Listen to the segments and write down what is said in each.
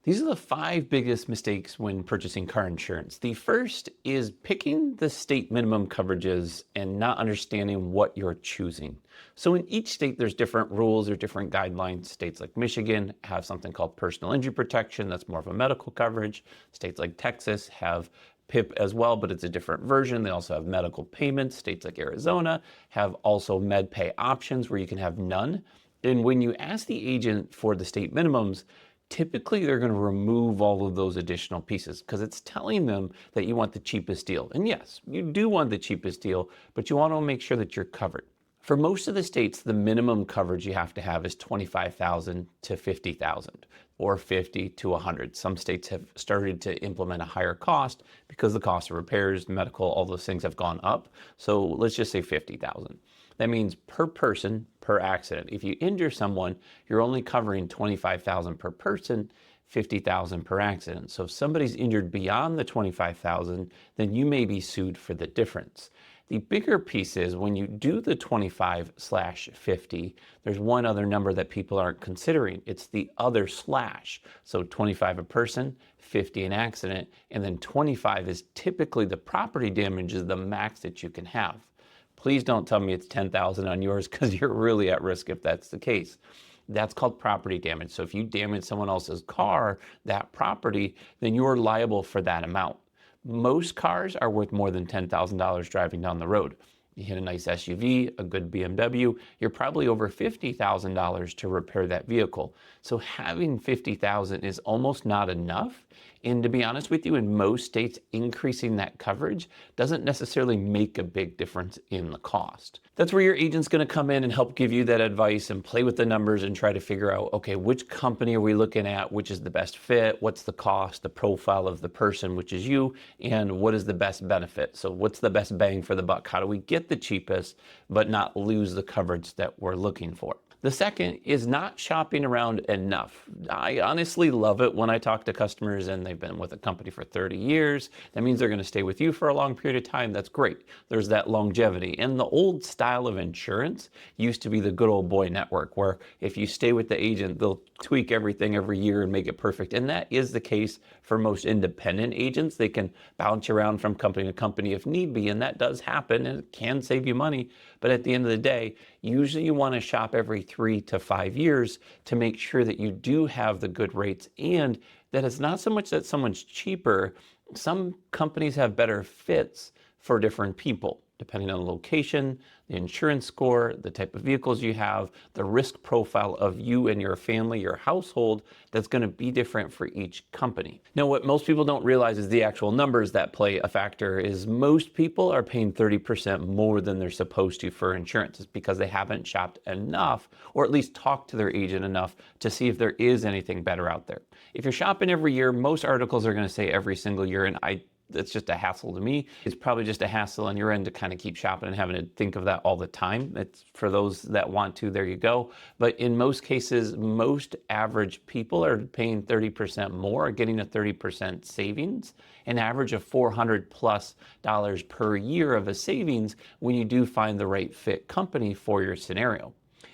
These are the 5 biggest mistakes when purchasing car insurance. The first is picking the state minimum coverages and not understanding what you're choosing. So in each state, there's different rules or different guidelines. States like Michigan have something called personal injury protection. That's more of a medical coverage. States like Texas have PIP as well, but it's a different version. They also have medical payments. States like Arizona have also med pay options where you can have none. And when you ask the agent for the state minimums, typically they're going to remove all of those additional pieces because it's telling them that you want the cheapest deal. And yes, you do want the cheapest deal, but you want to make sure that you're covered. For most of the states, the minimum coverage you have to have is $25,000 to $50,000 or $50 to $100. Some states have started to implement a higher cost because the cost of repairs, medical, all those things have gone up. So let's just say $50,000. That means per person, per accident. If you injure someone, you're only covering $25,000 per person, $50,000 per accident. So if somebody's injured beyond the $25,000, then you may be sued for the difference. The bigger piece is when you do the 25/50, there's one other number that people aren't considering. It's the other slash. So 25 a person, 50 an accident, and then 25 is typically the property damage is the max that you can have. Please don't tell me it's 10,000 on yours because you're really at risk if that's the case. That's called property damage. So if you damage someone else's car, that property, then you're liable for that amount. Most cars are worth more than $10,000 driving down the road. You hit a nice SUV, a good BMW, you're probably over $50,000 to repair that vehicle. So having $50,000 is almost not enough. And to be honest with you, in most states, increasing that coverage doesn't necessarily make a big difference in the cost. That's where your agent's going to come in and help give you that advice and play with the numbers and try to figure out, okay, which company are we looking at? Which is the best fit? What's the cost, the profile of the person, which is you, and what is the best benefit? So what's the best bang for the buck? How do we get the cheapest, but not lose the coverage that we're looking for? The second is not shopping around enough. I honestly love it when I talk to customers and they've been with a company for 30 years. That means they're going to stay with you for a long period of time. That's great. There's that longevity. And the old style of insurance used to be the good old boy network, where if you stay with the agent, they'll tweak everything every year and make it perfect. And that is the case for most independent agents. They can bounce around from company to company if need be, and that does happen and it can save you money. But at the end of the day, usually you want to shop every 3 to 5 years to make sure that you do have the good rates and that it's not so much that someone's cheaper. Some companies have better fits for different people, depending on the location, the insurance score, the type of vehicles you have, the risk profile of you and your family, your household, that's going to be different for each company. Now, what most people don't realize is the actual numbers that play a factor is most people are paying 30% more than they're supposed to for insurance. It's because they haven't shopped enough, or at least talked to their agent enough to see if there is anything better out there. If you're shopping every year, most articles are going to say every single year, and it's just a hassle to me. It's probably just a hassle on your end to kind of keep shopping and having to think of that all the time. It's for those that want to, there you go. But in most cases, most average people are paying 30% more, getting a 30% savings, an average of $400+ per year of a savings when you do find the right fit company for your scenario.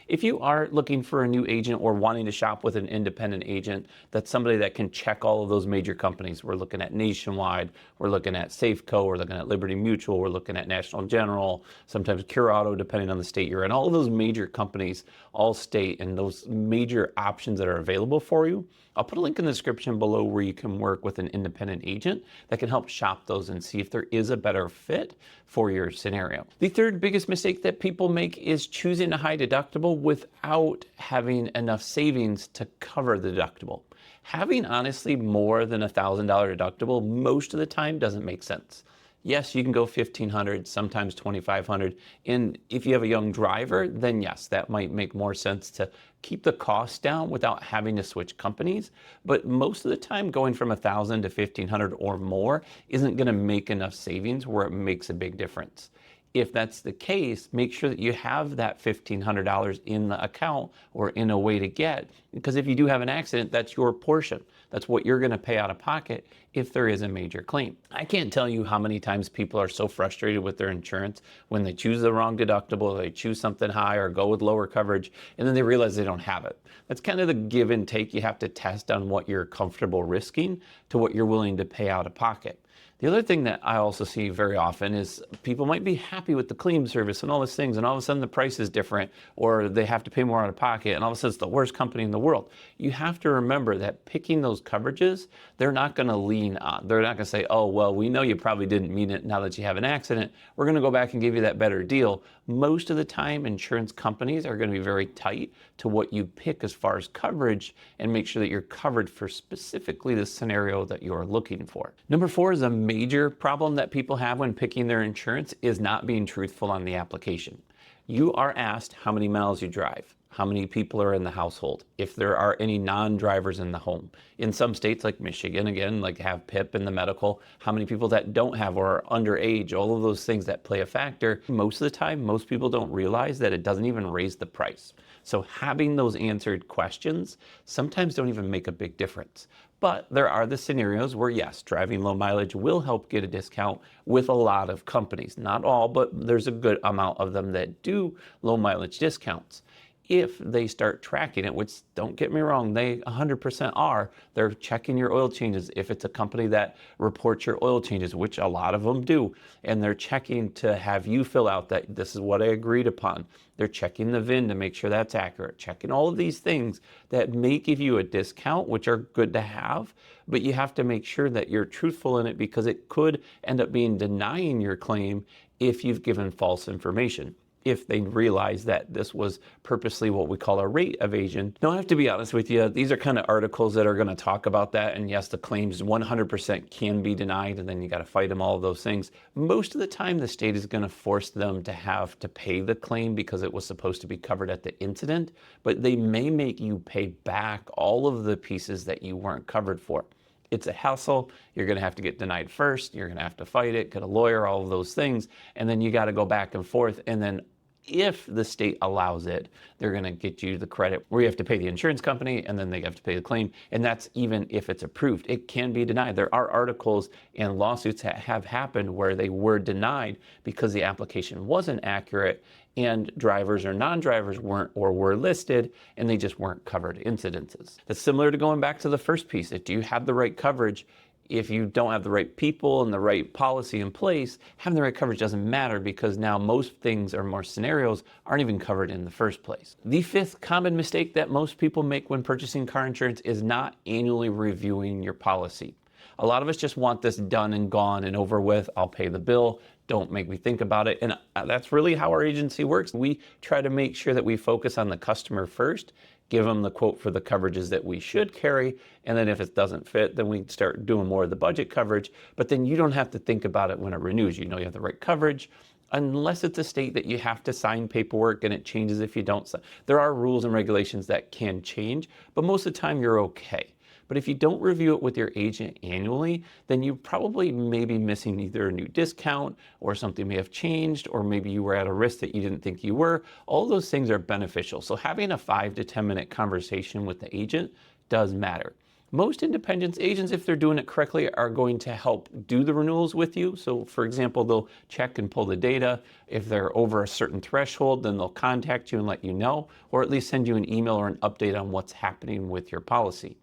If you are looking for a new agent or wanting to shop with an independent agent, that's somebody that can check all of those major companies. We're looking at Nationwide, we're looking at Safeco, we're looking at Liberty Mutual, we're looking at National General, sometimes Cure Auto, depending on the state you're in. All of those major companies all state and those major options that are available for you. I'll put a link in the description below where you can work with an independent agent that can help shop those and see if there is a better fit for your scenario. The third biggest mistake that people make is choosing a high deductible without having enough savings to cover the deductible. Having honestly more than $1,000 deductible most of the time doesn't make sense. Yes, you can go $1,500, sometimes $2,500. And if you have a young driver, then yes, that might make more sense to keep the costs down without having to switch companies. But most of the time, going from $1,000 to $1,500 or more isn't going to make enough savings where it makes a big difference. If that's the case, make sure that you have that $1,500 in the account or in a way to get Because if you do have an accident, that's your portion. That's what you're going to pay out of pocket if there is a major claim. I can't tell you how many times people are so frustrated with their insurance when they choose the wrong deductible, they choose something high or go with lower coverage, and then they realize they don't have it. That's kind of the give and take you have to test on what you're comfortable risking to what you're willing to pay out of pocket. The other thing that I also see very often is people might be happy with the claim service and all these things, and all of a sudden the price is different, or they have to pay more out of pocket, and all of a sudden it's the worst company in the world. You have to remember that picking those coverages, they're not going to lean on. They're not going to say, oh, well, we know you probably didn't mean it now that you have an accident. We're going to go back and give you that better deal. Most of the time, insurance companies are going to be very tight to what you pick as far as coverage and make sure that you're covered for specifically the scenario that you're looking for. Number 4 is a major problem that people have when picking their insurance is not being truthful on the application. You are asked how many miles you drive, how many people are in the household, if there are any non-drivers in the home. In some states like Michigan, again, like have PIP in the medical, how many people that don't have or are underage, all of those things that play a factor. Most of the time, most people don't realize that it doesn't even raise the price. So having those answered questions sometimes don't even make a big difference. But there are the scenarios where, yes, driving low mileage will help get a discount with a lot of companies. Not all, but there's a good amount of them that do low mileage discounts. If they start tracking it, which don't get me wrong, they 100% are, they're checking your oil changes. If it's a company that reports your oil changes, which a lot of them do, and they're checking to have you fill out that this is what I agreed upon. They're checking the VIN to make sure that's accurate, checking all of these things that may give you a discount, which are good to have, but you have to make sure that you're truthful in it because it could end up being denying your claim if you've given false information. If they realize that this was purposely what we call a rate evasion. Now, I have to be honest with you, these are kind of articles that are going to talk about that. And yes, the claims 100% can be denied, and then you got to fight them, all of those things. Most of the time, the state is going to force them to have to pay the claim because it was supposed to be covered at the incident, but they may make you pay back all of the pieces that you weren't covered for. It's a hassle. You're going to have to get denied first. You're going to have to fight it, get a lawyer, all of those things. And then you got to go back and forth. And then if the state allows it, they're going to get you the credit where you have to pay the insurance company and then they have to pay the claim. And that's even if it's approved. It can be denied. There are articles and lawsuits that have happened where they were denied because the application wasn't accurate and drivers or non-drivers weren't or were listed and they just weren't covered incidences. That's similar to going back to the first piece. Do you have the right coverage? If you don't have the right people and the right policy in place, having the right coverage doesn't matter because now most things or more scenarios aren't even covered in the first place. The 5th common mistake that most people make when purchasing car insurance is not annually reviewing your policy. A lot of us just want this done and gone and over with. I'll pay the bill. Don't make me think about it. And that's really how our agency works. We try to make sure that we focus on the customer first, give them the quote for the coverages that we should carry, and then if it doesn't fit, then we start doing more of the budget coverage. But then you don't have to think about it when it renews. You know you have the right coverage, unless it's a state that you have to sign paperwork and it changes if you don't. There are rules and regulations that can change, but most of the time you're okay. But if you don't review it with your agent annually, then you probably may be missing either a new discount or something may have changed, or maybe you were at a risk that you didn't think you were. All those things are beneficial. So having a 5 to 10 minute conversation with the agent does matter. Most independent agents, if they're doing it correctly, are going to help do the renewals with you. So for example, they'll check and pull the data. If they're over a certain threshold, then they'll contact you and let you know, or at least send you an email or an update on what's happening with your policy.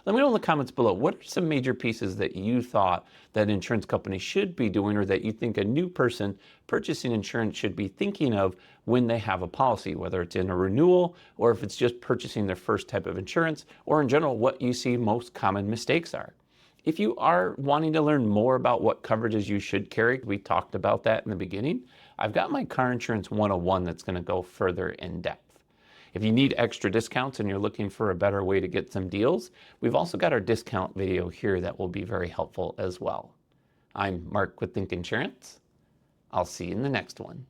Let me know in the comments below, what are some major pieces that you thought that insurance companies should be doing, or that you think a new person purchasing insurance should be thinking of when they have a policy, whether it's in a renewal or if it's just purchasing their first type of insurance, or in general, what you see most common mistakes are. If you are wanting to learn more about what coverages you should carry, we talked about that in the beginning, I've got my Car Insurance 101 that's going to go further in depth. If you need extra discounts and you're looking for a better way to get some deals, we've also got our discount video here that will be very helpful as well. I'm Mark with Think Insurance. I'll see you in the next one.